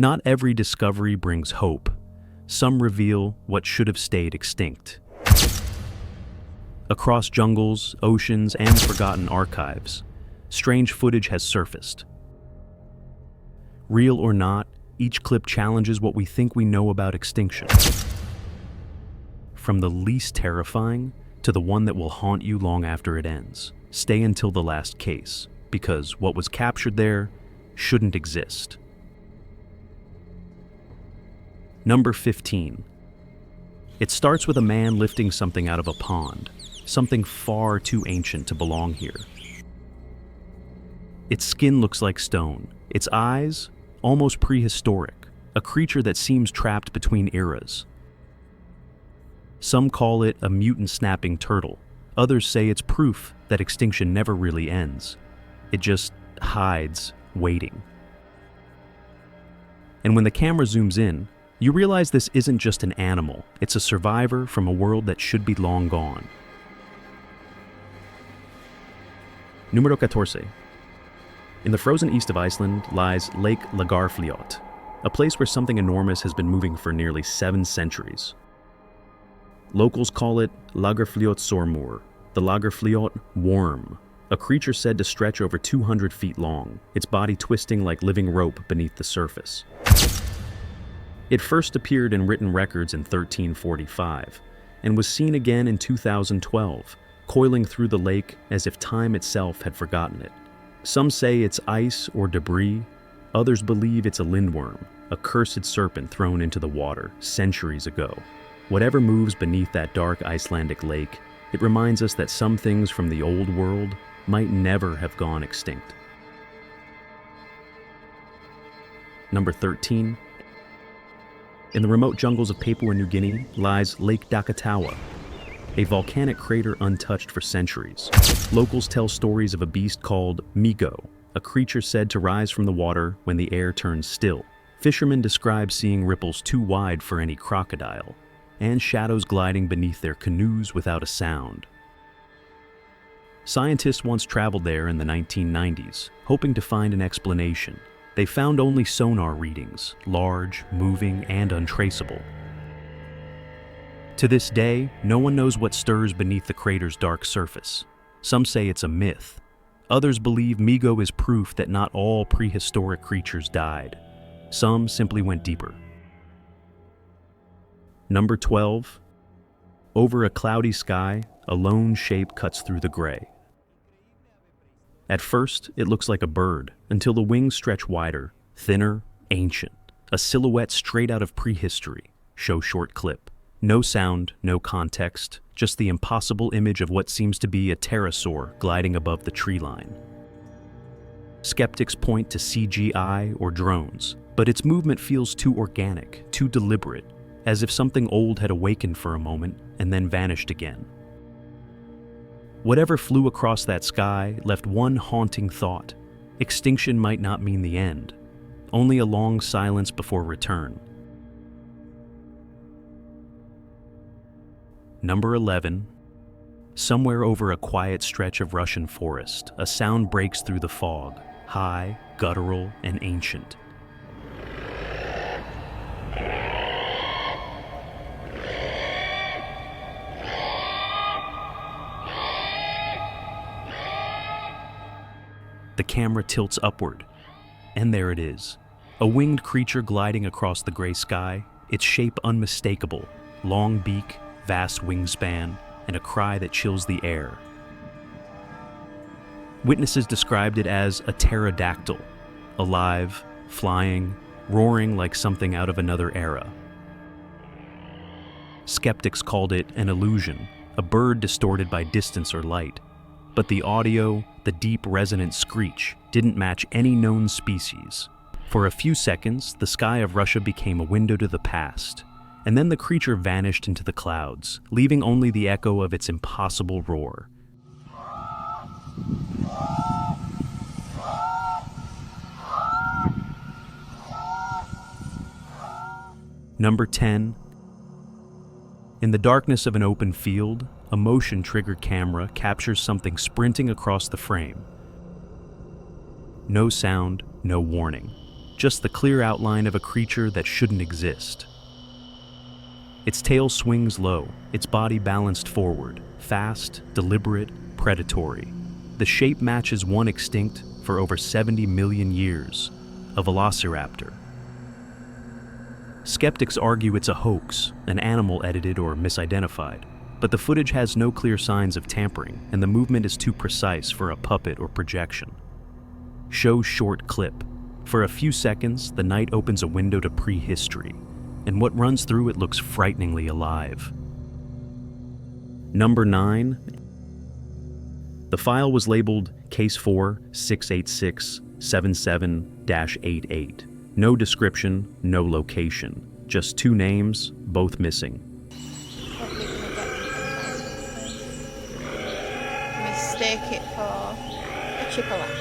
Not every discovery brings hope. Some reveal what should have stayed extinct. Across jungles, oceans, and forgotten archives, strange footage has surfaced. Real or not, each clip challenges what we think we know about extinction. From the least terrifying to the one that will haunt you long after it ends. Stay until the last case, because what was captured there shouldn't exist. Number 15. It starts with a man lifting something out of a pond, something far too ancient to belong here. Its skin looks like stone, its eyes almost prehistoric, a creature that seems trapped between eras. Some call it a mutant snapping turtle. Others say it's proof that extinction never really ends. It just hides, waiting. And when the camera zooms in, you realize this isn't just an animal, it's a survivor from a world that should be long gone. Número 14. In the frozen east of Iceland lies Lake Lagarfljót, a place where something enormous has been moving for nearly 7 centuries. Locals call it Lagarfljótsormur, the Lagarfljót worm, a creature said to stretch over 200 feet long, its body twisting like living rope beneath the surface. It first appeared in written records in 1345, and was seen again in 2012, coiling through the lake as if time itself had forgotten it. Some say it's ice or debris, others believe it's a lindworm, a cursed serpent thrown into the water centuries ago. Whatever moves beneath that dark Icelandic lake, it reminds us that some things from the old world might never have gone extinct. Number 13. In the remote jungles of Papua New Guinea lies Lake Dakatawa, a volcanic crater untouched for centuries. Locals tell stories of a beast called Migo, a creature said to rise from the water when the air turns still. Fishermen describe seeing ripples too wide for any crocodile, and shadows gliding beneath their canoes without a sound. Scientists once traveled there in the 1990s, hoping to find an explanation. They found only sonar readings, large, moving, and untraceable. To this day, no one knows what stirs beneath the crater's dark surface. Some say it's a myth. Others believe Migo is proof that not all prehistoric creatures died. Some simply went deeper. Number 12. Over a cloudy sky, a lone shape cuts through the gray. At first, it looks like a bird, until the wings stretch wider, thinner, ancient. A silhouette straight out of prehistory. Show short clip. No sound, no context, just the impossible image of what seems to be a pterosaur gliding above the tree line. Skeptics point to CGI or drones, but its movement feels too organic, too deliberate, as if something old had awakened for a moment and then vanished again. Whatever flew across that sky left one haunting thought. Extinction might not mean the end, only a long silence before return. Number 11. Somewhere over a quiet stretch of Russian forest, a sound breaks through the fog, high, guttural, and ancient. The camera tilts upward, and there it is. A winged creature gliding across the gray sky, its shape unmistakable, long beak, vast wingspan, and a cry that chills the air. Witnesses described it as a pterodactyl, alive, flying, roaring like something out of another era. Skeptics called it an illusion, a bird distorted by distance or light. But the audio, the deep resonant screech, didn't match any known species. For a few seconds, the sky of Russia became a window to the past, and then the creature vanished into the clouds, leaving only the echo of its impossible roar. Number 10. In the darkness of an open field, a motion-triggered camera captures something sprinting across the frame. No sound, no warning. just the clear outline of a creature that shouldn't exist. Its tail swings low, its body balanced forward, fast, deliberate, predatory. The shape matches one extinct for over 70 million years, a velociraptor. Skeptics argue it's a hoax, an animal edited or misidentified, but the footage has no clear signs of tampering, and the movement is too precise for a puppet or projection. Show short clip. For a few seconds, the night opens a window to prehistory, and what runs through it looks frighteningly alive. Number 9. The file was labeled Case 4-686-77-88. No description, no location. Just 2 names, both missing. Mistake it for a chipolata.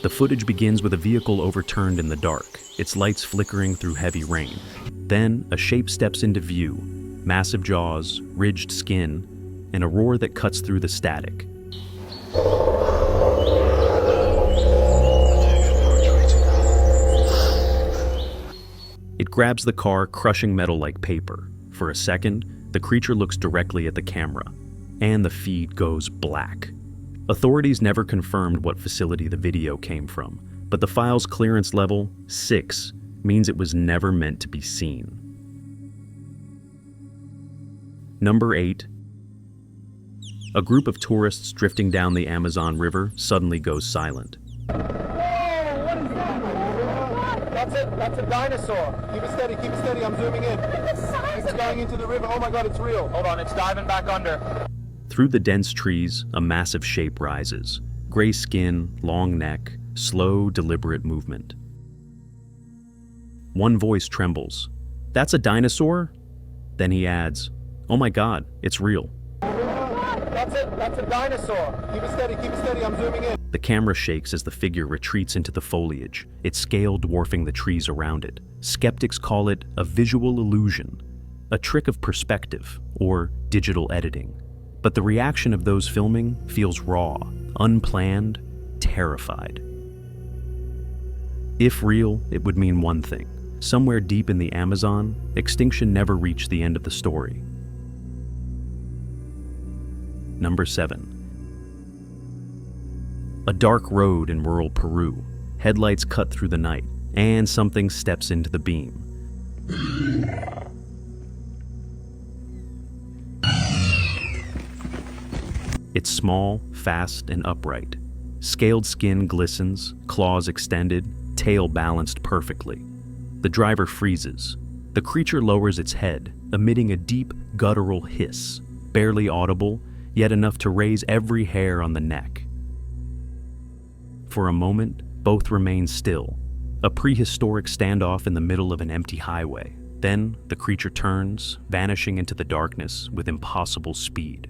The footage begins with a vehicle overturned in the dark, its lights flickering through heavy rain. Then, a shape steps into view, massive jaws, ridged skin, and a roar that cuts through the static. It grabs the car, crushing metal like paper. For a second, the creature looks directly at the camera, and the feed goes black. Authorities never confirmed what facility the video came from, but the file's clearance level, 6, means it was never meant to be seen. Number 8. A group of tourists drifting down the Amazon River suddenly goes silent. That's a dinosaur. Keep it steady, I'm zooming in. It's going into the river. Oh my god, it's real. Hold on, it's diving back under. Through the dense trees, a massive shape rises. Gray skin, long neck, slow, deliberate movement. One voice trembles. "That's a dinosaur?" Then he adds, "Oh my god, it's real." That's a dinosaur. Keep it steady, I'm zooming in. The camera shakes as the figure retreats into the foliage, its scale dwarfing the trees around it. Skeptics call it a visual illusion, a trick of perspective, or digital editing. But the reaction of those filming feels raw, unplanned, terrified. If real, it would mean one thing. Somewhere deep in the Amazon, extinction never reached the end of the story. Number 7. A dark road in rural Peru. Headlights cut through the night, and something steps into the beam. It's small, fast, and upright. Scaled skin glistens, claws extended, tail balanced perfectly. The driver freezes. The creature lowers its head, emitting a deep, guttural hiss, barely audible, yet enough to raise every hair on the neck. For a moment, both remain still, a prehistoric standoff in the middle of an empty highway. Then, the creature turns, vanishing into the darkness with impossible speed.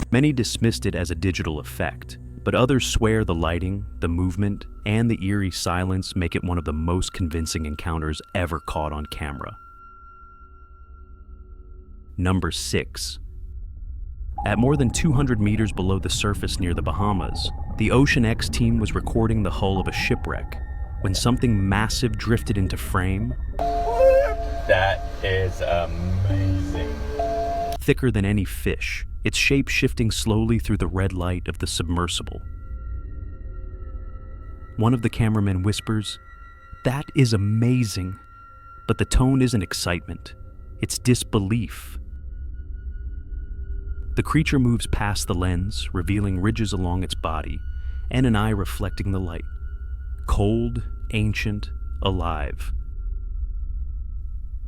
Many dismissed it as a digital effect, but others swear the lighting, the movement, and the eerie silence make it one of the most convincing encounters ever caught on camera. Number 6. At more than 200 meters below the surface near the Bahamas, the Ocean X team was recording the hull of a shipwreck when something massive drifted into frame. That is amazing. Thicker than any fish, its shape shifting slowly through the red light of the submersible. One of the cameramen whispers, "That is amazing," but the tone isn't excitement, it's disbelief. The creature moves past the lens, revealing ridges along its body, and an eye reflecting the light. Cold, ancient, alive.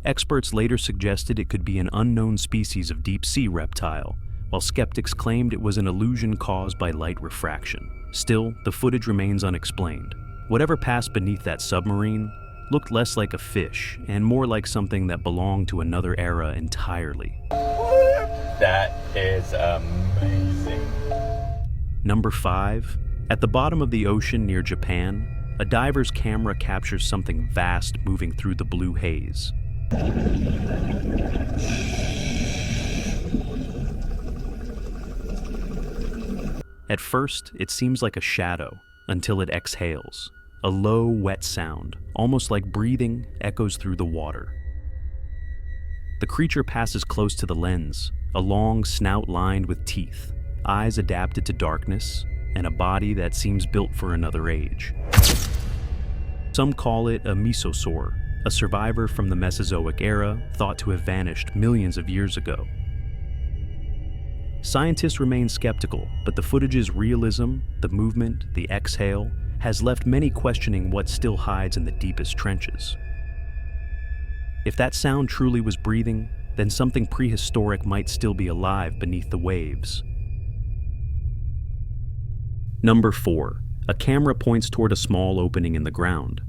Experts later suggested it could be an unknown species of deep-sea reptile, while skeptics claimed it was an illusion caused by light refraction. Still, the footage remains unexplained. Whatever passed beneath that submarine looked less like a fish and more like something that belonged to another era entirely. That is amazing. Number 5. At the bottom of the ocean near Japan, a diver's camera captures something vast moving through the blue haze. At first, it seems like a shadow, until it exhales. A low, wet sound, almost like breathing, echoes through the water. The creature passes close to the lens, a long snout lined with teeth, eyes adapted to darkness, and a body that seems built for another age. Some call it a mesosaur, a survivor from the Mesozoic era thought to have vanished millions of years ago. Scientists remain skeptical, but the footage's realism, the movement, the exhale, has left many questioning what still hides in the deepest trenches. If that sound truly was breathing, then something prehistoric might still be alive beneath the waves. Number 4. A camera points toward a small opening in the ground,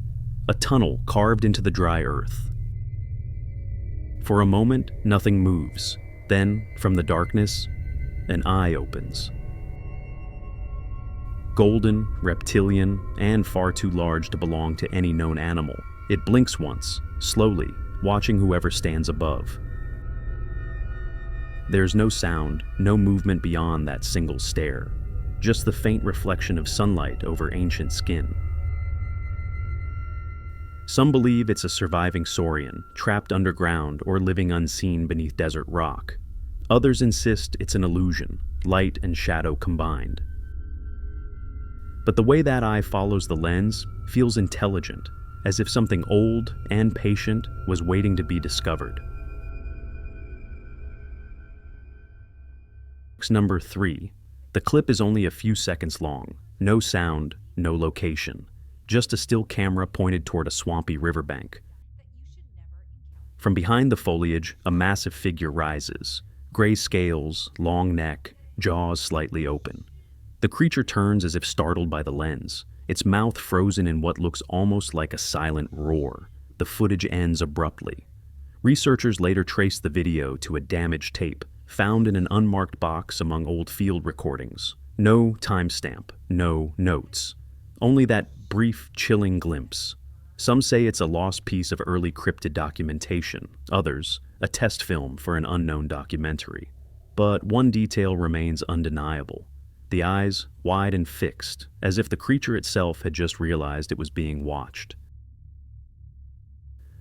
a tunnel carved into the dry earth. For a moment, nothing moves. Then, from the darkness, an eye opens. Golden, reptilian, and far too large to belong to any known animal, it blinks once, slowly, watching whoever stands above. There's no sound, no movement beyond that single stare, just the faint reflection of sunlight over ancient skin. Some believe it's a surviving saurian, trapped underground or living unseen beneath desert rock. Others insist it's an illusion, light and shadow combined. But the way that eye follows the lens feels intelligent, as if something old and patient was waiting to be discovered. Number 3. The clip is only a few seconds long. No sound, no location. Just a still camera pointed toward a swampy riverbank. From behind the foliage, a massive figure rises. Gray scales, long neck, jaws slightly open. The creature turns as if startled by the lens, its mouth frozen in what looks almost like a silent roar. The footage ends abruptly. Researchers later traced the video to a damaged tape, found in an unmarked box among old field recordings. No timestamp, no notes. Only that brief, chilling glimpse. Some say it's a lost piece of early cryptid documentation, others, a test film for an unknown documentary. But one detail remains undeniable. The eyes wide and fixed, as if the creature itself had just realized it was being watched.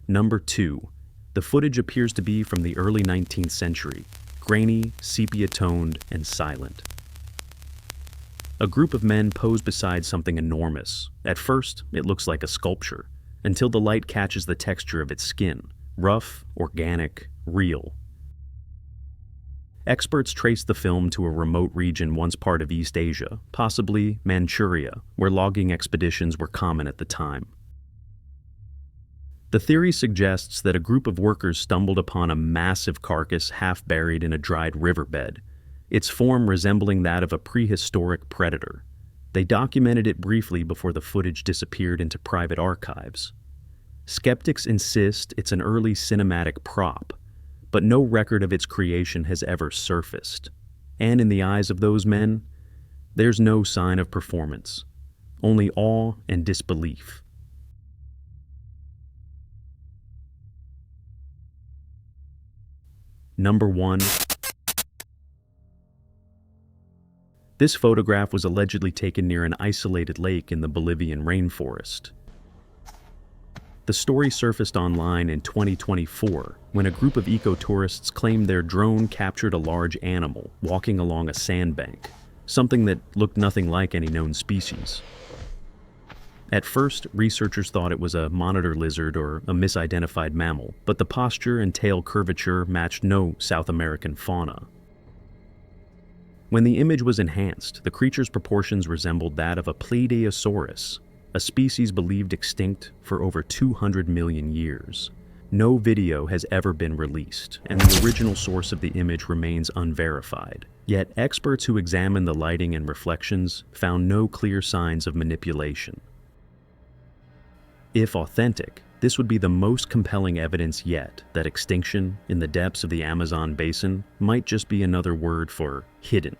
Number 2. The footage appears to be from the early 19th century, grainy, sepia-toned, and silent. A group of men pose beside something enormous. At first, it looks like a sculpture, until the light catches the texture of its skin, rough, organic, real. Experts trace the film to a remote region once part of East Asia, possibly Manchuria, where logging expeditions were common at the time. The theory suggests that a group of workers stumbled upon a massive carcass half buried in a dried riverbed, its form resembling that of a prehistoric predator. They documented it briefly before the footage disappeared into private archives. Skeptics insist it's an early cinematic prop, but no record of its creation has ever surfaced. And in the eyes of those men, there's no sign of performance, only awe and disbelief. Number 1. This photograph was allegedly taken near an isolated lake in the Bolivian rainforest. The story surfaced online in 2024 when a group of eco-tourists claimed their drone captured a large animal walking along a sandbank, something that looked nothing like any known species. At first, researchers thought it was a monitor lizard or a misidentified mammal, but the posture and tail curvature matched no South American fauna. When the image was enhanced, the creature's proportions resembled that of a Plateosaurus, a species believed extinct for over 200 million years. No video has ever been released, and the original source of the image remains unverified. Yet experts who examined the lighting and reflections found no clear signs of manipulation. If authentic, this would be the most compelling evidence yet that extinction in the depths of the Amazon basin might just be another word for hidden.